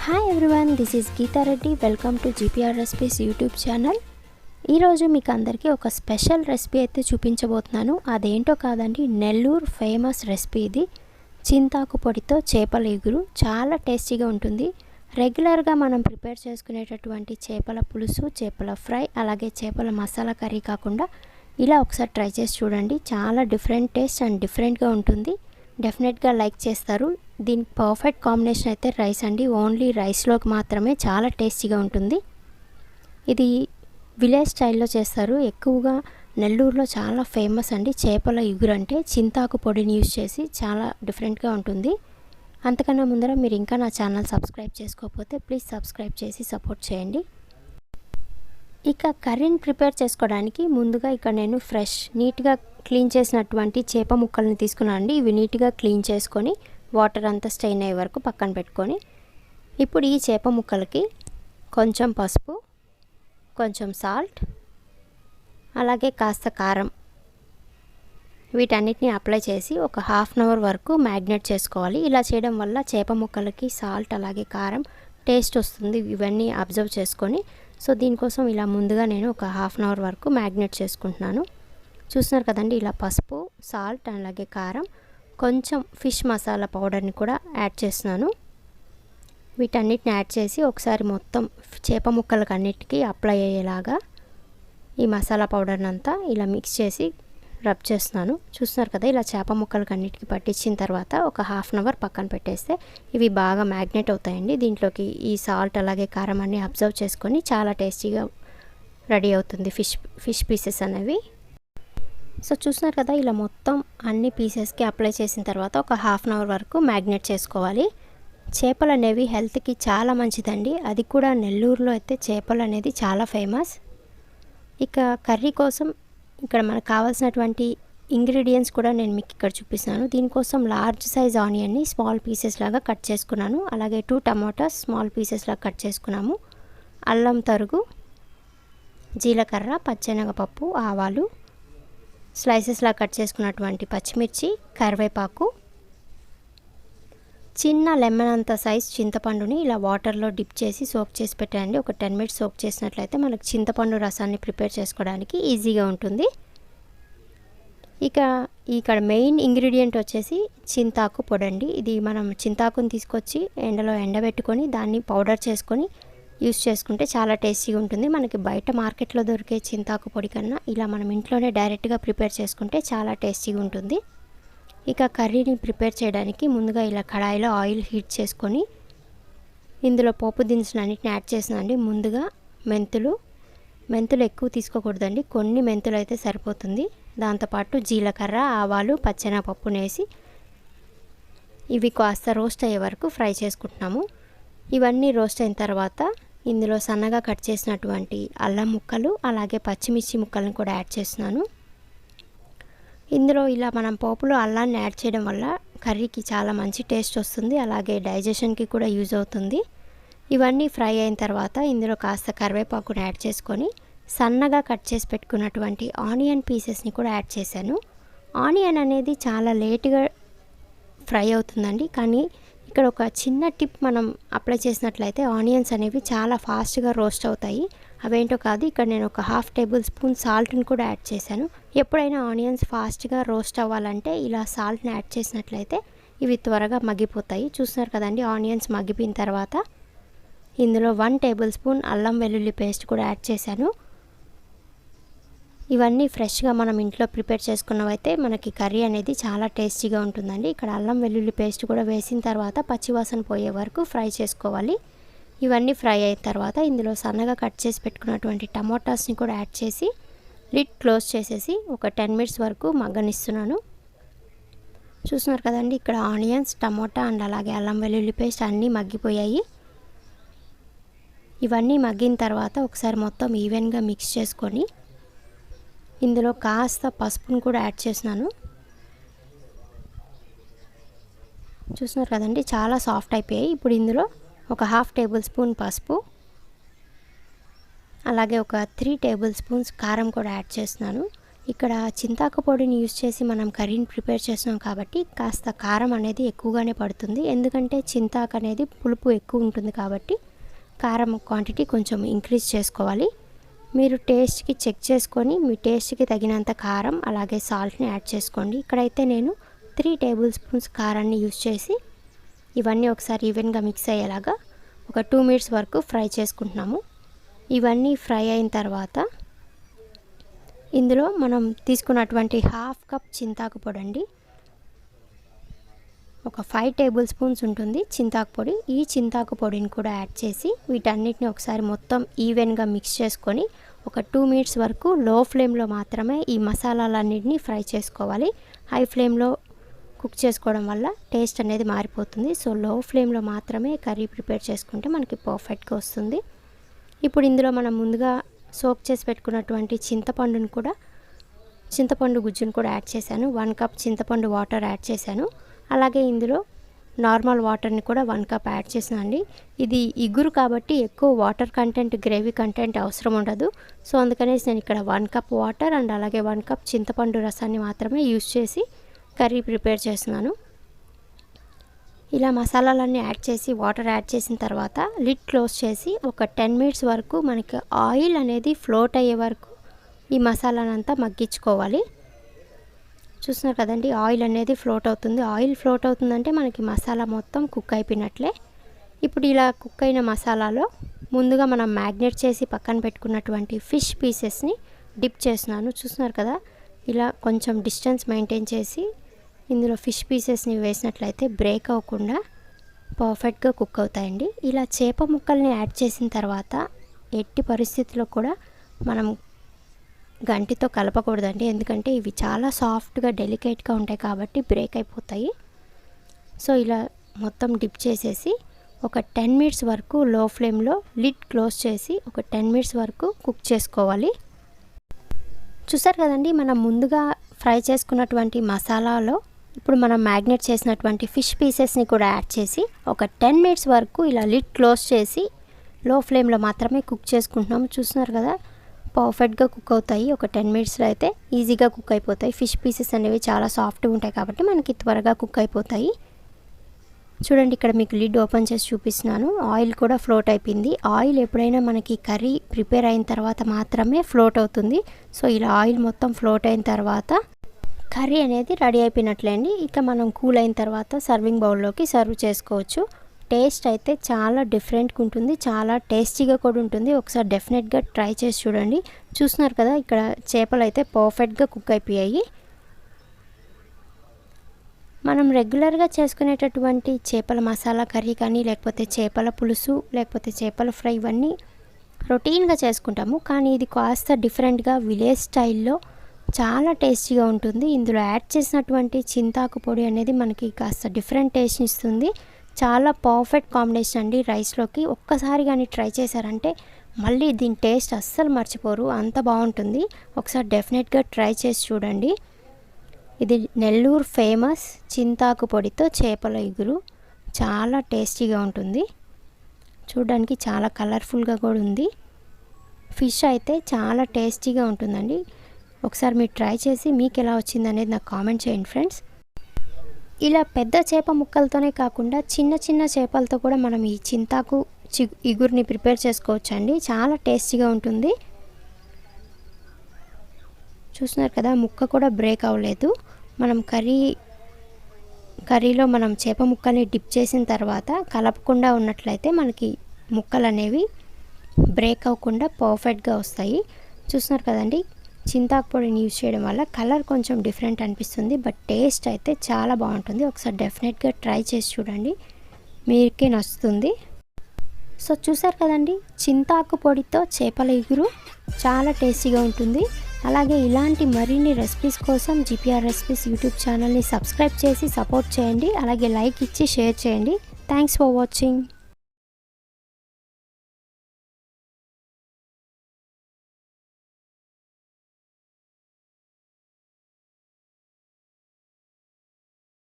Hi everyone, this is Geeta Reddy. Welcome to Gprrecipes YouTube channel. ఈరోజు మీకు అందరికీ ఒక స్పెషల్ రెసిపీ అయితే చూపించబోతున్నాను. అదేంటో కాదండి, నెల్లూరు ఫేమస్ రెసిపీ ఇది. చింతాకు పొడితో చేపల ఇగురు చాలా టేస్టీగా ఉంటుంది. రెగ్యులర్గా మనం ప్రిపేర్ చేసుకునేటటువంటి చేపల పులుసు, చేపల ఫ్రై, అలాగే చేపల మసాలా కర్రీ కాకుండా ఇలా ఒకసారి ట్రై చేసి చూడండి. చాలా డిఫరెంట్ టేస్ట్ అండ్ డిఫరెంట్గా ఉంటుంది. డెఫినెట్గా లైక్ చేస్తారు. దీనికి పర్ఫెక్ట్ కాంబినేషన్ అయితే రైస్ అండి. ఓన్లీ రైస్లోకి మాత్రమే చాలా టేస్టీగా ఉంటుంది. ఇది విలేజ్ స్టైల్లో చేస్తారు. ఎక్కువగా నెల్లూరులో చాలా ఫేమస్ అండి. చేపల ఇగురు అంటే చింతాకు పొడిని యూజ్ చేసి చాలా డిఫరెంట్గా ఉంటుంది. అంతకన్నా ముందర మీరు ఇంకా నా ఛానల్ సబ్స్క్రైబ్ చేసుకోకపోతే ప్లీజ్ సబ్స్క్రైబ్ చేసి సపోర్ట్ చేయండి. ఇక కర్రీని ప్రిపేర్ చేసుకోవడానికి ముందుగా ఇక్కడ నేను ఫ్రెష్ నీట్గా క్లీన్ చేసినటువంటి చేప ముక్కల్ని తీసుకున్నాను అండి. ఇవి నీట్గా క్లీన్ చేసుకొని వాటర్ అంతా స్టెయిన్ అయ్యే వరకు పక్కన పెట్టుకొని, ఇప్పుడు ఈ చేప ముక్కలకి కొంచెం పసుపు, కొంచెం సాల్ట్, అలాగే కాస్త కారం వీటన్నిటిని అప్లై చేసి ఒక హాఫ్ అన్ అవర్ వరకు మ్యాగ్నేట్ చేసుకోవాలి. ఇలా చేయడం వల్ల చేప ముక్కలకి సాల్ట్ అలాగే కారం టేస్ట్ వస్తుంది. ఇవన్నీ అబ్జర్వ్ చేసుకొని, సో దీనికోసం ఇలా ముందుగా నేను ఒక హాఫ్ అన్ అవర్ వరకు మ్యాగ్నేట్ చేసుకుంటున్నాను. చూస్తున్నారు కదండి, ఇలా పసుపు, సాల్ట్ అలాగే కారం, కొంచెం ఫిష్ మసాలా పౌడర్ని కూడా యాడ్ చేస్తున్నాను. వీటన్నిటిని యాడ్ చేసి ఒకసారి మొత్తం చేప ముక్కలకు అన్నిటికీ అప్లై అయ్యేలాగా ఈ మసాలా పౌడర్ని అంతా ఇలా మిక్స్ చేసి రబ్ చేస్తున్నాను. చూస్తున్నారు కదా, ఇలా చేప ముక్కలకు అన్నిటికీ పట్టించిన తర్వాత ఒక హాఫ్ అన్ అవర్ పక్కన పెట్టేస్తే ఇవి బాగా మ్యాగ్నేట్ అవుతాయండి. దీంట్లోకి ఈ సాల్ట్ అలాగే కారం అన్నీ అబ్జర్వ్ చేసుకొని చాలా టేస్టీగా రెడీ అవుతుంది ఫిష్ పీసెస్ అనేవి. సో చూస్తున్నారు కదా, ఇలా మొత్తం అన్ని పీసెస్కి అప్లై చేసిన తర్వాత ఒక హాఫ్ అన్ అవర్ వరకు మ్యాగ్నేట్ చేసుకోవాలి. చేపలు అనేవి హెల్త్కి చాలా మంచిదండి. అది కూడా నెల్లూరులో అయితే చేపలు అనేది చాలా ఫేమస్. ఇక కర్రీ కోసం ఇక్కడ మనకు కావాల్సినటువంటి ఇంగ్రీడియంట్స్ కూడా నేను మీకు ఇక్కడ చూపిస్తున్నాను. దీనికోసం లార్జ్ సైజ్ ఆనియన్ని స్మాల్ పీసెస్ లాగా కట్ చేసుకున్నాను. అలాగే 2 టమాటాస్ స్మాల్ పీసెస్ లాగా కట్ చేసుకున్నాము. అల్లం తరుగు, జీలకర్ర, పచ్చెనగపప్పు, ఆవాలు, స్లైసెస్లా కట్ చేసుకున్నటువంటి పచ్చిమిర్చి, కరివేపాకు, చిన్న లెమన్ అంత సైజ్ చింతపండుని ఇలా వాటర్లో డిప్ చేసి సోక్ చేసి పెట్టండి. ఒక 10 మినిట్స్ సోక్ చేసినట్లయితే మనకు చింతపండు రసాన్ని ప్రిపేర్ చేసుకోవడానికి ఈజీగా ఉంటుంది. ఇక్కడ మెయిన్ ఇంగ్రీడియంట్ వచ్చేసి చింతాకు పొడి అండి. ఇది మనం చింతాకుని తీసుకొచ్చి ఎండలో ఎండబెట్టుకొని దాన్ని పౌడర్ చేసుకొని యూస్ చేసుకుంటే చాలా టేస్టీగా ఉంటుంది. మనకి బయట మార్కెట్లో దొరికే చింతాకు పొడి కన్నా ఇలా మనం ఇంట్లోనే డైరెక్ట్గా ప్రిపేర్ చేసుకుంటే చాలా టేస్టీగా ఉంటుంది. ఇక కర్రీని ప్రిపేర్ చేయడానికి ముందుగా ఇలా కడాయిలో ఆయిల్ హీట్ చేసుకొని ఇందులో పోపు దినుసులు అన్నిటిని యాడ్ చేసినండి. ముందుగా మెంతులు ఎక్కువ తీసుకోకూడదండి, కొన్ని మెంతులు అయితే సరిపోతుంది. దాంతోపాటు జీలకర్ర, ఆవాలు, పచ్చెనగపప్పును వేసి ఇవి కాస్త రోస్ట్ అయ్యే వరకు ఫ్రై చేసుకుంటున్నాము. ఇవన్నీ రోస్ట్ అయిన తర్వాత ఇందులో సన్నగా కట్ చేసినటువంటి అల్లం ముక్కలు అలాగే పచ్చిమిర్చి ముక్కలను కూడా యాడ్ చేస్తున్నాను. ఇందులో ఇలా మనం పోపులో అల్లాన్ని యాడ్ చేయడం వల్ల కర్రీకి చాలా మంచి టేస్ట్ వస్తుంది, అలాగే డైజెషన్కి కూడా యూజ్ అవుతుంది. ఇవన్నీ ఫ్రై అయిన తర్వాత ఇందులో కాస్త కరివేపాకుని యాడ్ చేసుకొని సన్నగా కట్ చేసి పెట్టుకున్నటువంటి ఆనియన్ పీసెస్ని కూడా యాడ్ చేశాను. ఆనియన్ అనేది చాలా లేట్గా ఫ్రై అవుతుందండి, కానీ ఇక్కడ ఒక చిన్న టిప్ మనం అప్లై చేసినట్లయితే ఆనియన్స్ అనేవి చాలా ఫాస్ట్గా రోస్ట్ అవుతాయి. అవేంటో కాదు, ఇక్కడ నేను ఒక హాఫ్ టేబుల్ స్పూన్ సాల్ట్ని కూడా యాడ్ చేశాను. ఎప్పుడైనా ఆనియన్స్ ఫాస్ట్గా రోస్ట్ అవ్వాలంటే ఇలా సాల్ట్ని యాడ్ చేసినట్లయితే ఇవి త్వరగా మగ్గిపోతాయి. చూస్తున్నారు కదండి, ఆనియన్స్ మగ్గిపోయిన తర్వాత ఇందులో 1 టేబుల్ స్పూన్ అల్లం వెల్లుల్లి పేస్ట్ కూడా యాడ్ చేశాను. ఇవన్నీ ఫ్రెష్గా మనం ఇంట్లో ప్రిపేర్ చేసుకున్నవైతే మనకి కర్రీ అనేది చాలా టేస్టీగా ఉంటుందండి. ఇక్కడ అల్లం వెల్లుల్లి పేస్ట్ కూడా వేసిన తర్వాత పచ్చివాసన పోయే వరకు ఫ్రై చేసుకోవాలి. ఇవన్నీ ఫ్రై అయిన తర్వాత ఇందులో సన్నగా కట్ చేసి పెట్టుకున్నటువంటి టమాటాస్ని కూడా యాడ్ చేసి లిడ్ క్లోజ్ చేసేసి ఒక 10 మినిట్స్ వరకు మగ్గనిస్తున్నాను. చూస్తున్నారు కదండి, ఇక్కడ ఆనియన్స్, టమాటా అండ్ అలాగే అల్లం వెల్లుల్లి పేస్ట్ అన్నీ మగ్గిపోయాయి. ఇవన్నీ మగ్గిన తర్వాత ఒకసారి మొత్తం ఈవెన్గా మిక్స్ చేసుకొని ఇందులో కాస్త పసుపును కూడా యాడ్ చేస్తున్నాను. చూస్తున్నారు కదండి, చాలా సాఫ్ట్ అయిపోయాయి. ఇప్పుడు ఇందులో ఒక హాఫ్ టేబుల్ స్పూన్ పసుపు అలాగే ఒక 3 టేబుల్ స్పూన్స్ కారం కూడా యాడ్ చేస్తున్నాను. ఇక్కడ చింతాకు పొడిని యూస్ చేసి మనం కర్రీని ప్రిపేర్ చేస్తున్నాం కాబట్టి కాస్త కారం అనేది ఎక్కువగానే పడుతుంది. ఎందుకంటే చింతాకు అనేది పులుపు ఎక్కువ ఉంటుంది కాబట్టి కారం క్వాంటిటీ కొంచెం ఇంక్రీజ్ చేసుకోవాలి. మీరు టేస్ట్కి చెక్ చేసుకొని మీ టేస్ట్కి తగినంత కారం అలాగే సాల్ట్ని యాడ్ చేసుకోండి. ఇక్కడైతే నేను 3 టేబుల్ స్పూన్స్ కారాన్ని యూస్ చేసి ఇవన్నీ ఒకసారి ఈవెన్గా మిక్స్ అయ్యేలాగా ఒక 2 మినిట్స్ వరకు ఫ్రై చేసుకుంటున్నాము. ఇవన్నీ ఫ్రై అయిన తర్వాత ఇందులో మనం తీసుకున్నటువంటి హాఫ్ కప్ చింతాకు పొడి అండి, ఒక 5 టేబుల్ స్పూన్స్ ఉంటుంది చింతాకు పొడి. ఈ చింతాకు పొడిని కూడా యాడ్ చేసి వీటన్నిటిని ఒకసారి మొత్తం ఈవెన్గా మిక్స్ చేసుకొని ఒక 2 మినిట్స్ వరకు లో ఫ్లేమ్లో మాత్రమే ఈ మసాలాలన్నింటినీ ఫ్రై చేసుకోవాలి. హై ఫ్లేమ్లో కుక్ చేసుకోవడం వల్ల టేస్ట్ అనేది మారిపోతుంది. సో లో ఫ్లేమ్లో మాత్రమే కర్రీ ప్రిపేర్ చేసుకుంటే మనకి పర్ఫెక్ట్గా వస్తుంది. ఇప్పుడు ఇందులో మనం ముందుగా సోక్ చేసి పెట్టుకున్నటువంటి చింతపండు గుజ్జును కూడా యాడ్ చేశాను. 1 కప్ చింతపండు వాటర్ యాడ్ చేశాను. అలాగే ఇందులో నార్మల్ వాటర్ని కూడా 1 కప్ యాడ్ చేసానండి. ఇది ఇగురు కాబట్టి ఎక్కువ వాటర్ కంటెంట్ గ్రేవీ కంటెంట్ అవసరం ఉండదు. సో అందుకనేసి నేను ఇక్కడ 1 కప్ వాటర్ అండ్ అలాగే 1 కప్ చింతపండు రసాన్ని మాత్రమే యూస్ చేసి కర్రీ ప్రిపేర్ చేస్తున్నాను. ఇలా మసాలాలన్నీ యాడ్ చేసి వాటర్ యాడ్ చేసిన తర్వాత లిడ్ క్లోజ్ చేసి ఒక 10 మినిట్స్ వరకు మనకి ఆయిల్ అనేది ఫ్లోట్ అయ్యే వరకు ఈ మసాలానంతా మగ్గించుకోవాలి. చూస్తున్నారు కదండి, ఆయిల్ అనేది ఫ్లోట్ అవుతుంది. ఆయిల్ ఫ్లోట్ అవుతుందంటే మనకి మసాలా మొత్తం కుక్ అయిపోయినట్లే. ఇప్పుడు ఇలా కుక్ అయిన మసాలాలో ముందుగా మనం మ్యాగ్నేట్ చేసి పక్కన పెట్టుకున్నటువంటి ఫిష్ పీసెస్ని డిప్ చేస్తున్నాను. చూస్తున్నారు కదా, ఇలా కొంచెం డిస్టెన్స్ మెయింటైన్ చేసి ఇందులో ఫిష్ పీసెస్ని వేసినట్లయితే బ్రేక్ అవ్వకుండా పర్ఫెక్ట్గా కుక్ అవుతాయండి. ఇలా చేప ముక్కల్ని యాడ్ చేసిన తర్వాత ఎట్టి పరిస్థితుల్లో కూడా మనం గంటితో కలపకూడదండి, ఎందుకంటే ఇవి చాలా సాఫ్ట్గా డెలికేట్గా ఉంటాయి కాబట్టి బ్రేక్ అయిపోతాయి. సో ఇలా మొత్తం డిప్ చేసేసి ఒక 10 మినిట్స్ వరకు లో ఫ్లేమ్లో లిడ్ క్లోజ్ చేసి ఒక 10 మినిట్స్ వరకు కుక్ చేసుకోవాలి. చూసారు కదండి, మనం ముందుగా ఫ్రై చేసుకున్నటువంటి మసాలాలో ఇప్పుడు మనం మ్యాగ్నేట్ చేసినటువంటి ఫిష్ పీసెస్ని కూడా యాడ్ చేసి ఒక 10 మినిట్స్ వరకు ఇలా లిడ్ క్లోజ్ చేసి లో ఫ్లేమ్లో మాత్రమే కుక్ చేసుకుంటున్నాము. చూస్తున్నారు కదా, పర్ఫెక్ట్గా కుక్ అవుతాయి. ఒక 10 మినిట్స్లో అయితే ఈజీగా కుక్ అయిపోతాయి. ఫిష్ పీసెస్ అనేవి చాలా సాఫ్ట్గా ఉంటాయి కాబట్టి మనకి త్వరగా కుక్ అయిపోతాయి. చూడండి, ఇక్కడ మీకు లిడ్ ఓపెన్ చేసి చూపిస్తున్నాను. ఆయిల్ కూడా ఫ్లోట్ అయిపోయింది. ఆయిల్ ఎప్పుడైనా మనకి కర్రీ ప్రిపేర్ అయిన తర్వాత మాత్రమే ఫ్లోట్ అవుతుంది. సో ఇలా ఆయిల్ మొత్తం ఫ్లోట్ అయిన తర్వాత కర్రీ అనేది రెడీ అయిపోయినట్లే అండి. ఇక మనం కూల్ అయిన తర్వాత సర్వింగ్ బౌల్లోకి సర్వ్ చేసుకోవచ్చు. టేస్ట్ అయితే చాలా డిఫరెంట్గా ఉంటుంది, చాలా టేస్టీగా కూడా ఉంటుంది. ఒకసారి డెఫినెట్గా ట్రై చేసి చూడండి. చూస్తున్నారు కదా, ఇక్కడ చేపలు అయితే పర్ఫెక్ట్గా కుక్ అయిపోయాయి. మనం రెగ్యులర్గా చేసుకునేటటువంటి చేపల మసాలా కర్రీ కానీ లేకపోతే చేపల పులుసు లేకపోతే చేపల ఫ్రై ఇవన్నీ రొటీన్గా చేసుకుంటాము. కానీ ఇది కాస్త డిఫరెంట్గా విలేజ్ స్టైల్లో చాలా టేస్టీగా ఉంటుంది. ఇందులో యాడ్ చేసినటువంటి చింతాకు పొడి అనేది మనకి కాస్త డిఫరెంట్ టేస్ట్ ఇస్తుంది. చాలా పర్ఫెక్ట్ కాంబినేషన్ అండి రైస్లోకి. ఒక్కసారి కానీ ట్రై చేశారంటే మళ్ళీ దీని టేస్ట్ అస్సలు మర్చిపోరు, అంత బాగుంటుంది. ఒకసారి డెఫినెట్గా ట్రై చేసి చూడండి. ఇది నెల్లూరు ఫేమస్ చింతాకు పొడితో చేపల ఇగురు. చాలా టేస్టీగా ఉంటుంది, చూడడానికి చాలా కలర్ఫుల్గా కూడా ఉంది. ఫిష్ అయితే చాలా టేస్టీగా ఉంటుందండి. ఒకసారి మీరు ట్రై చేసి మీకు ఎలా వచ్చింది అనేది నాకు కామెంట్ చేయండి ఫ్రెండ్స్. ఇలా పెద్ద చేప ముక్కలతోనే కాకుండా చిన్న చిన్న చేపలతో కూడా మనం ఈ చింతాకు ఇగురుని ప్రిపేర్ చేసుకోవచ్చండి. చాలా టేస్టీగా ఉంటుంది. చూస్తున్నారు కదా, ముక్క కూడా బ్రేక్ అవ్వలేదు. మనం కర్రీలో మనం చేప ముక్కల్ని డిప్ చేసిన తర్వాత కలపకుండా ఉన్నట్లయితే మనకి ముక్కలు అనేవి బ్రేక్ అవ్వకుండా పర్ఫెక్ట్గా వస్తాయి. చూస్తున్నారు కదండి, చింతాకు పొడిని యూజ్ చేయడం వల్ల కలర్ కొంచెం డిఫరెంట్ అనిపిస్తుంది, బట్ టేస్ట్ అయితే చాలా బాగుంటుంది. ఒకసారి డెఫినెట్గా ట్రై చేసి చూడండి, మీకే నచ్చుతుంది. సో చూసారు కదండి, చింతాకు పొడితో చేపల ఇగురు చాలా టేస్టీగా ఉంటుంది. అలాగే ఇలాంటి మరిన్ని రెసిపీస్ కోసం Gprrecipes యూట్యూబ్ ఛానల్ని సబ్స్క్రైబ్ చేసి సపోర్ట్ చేయండి. అలాగే లైక్ ఇచ్చి షేర్ చేయండి. Thanks for watching.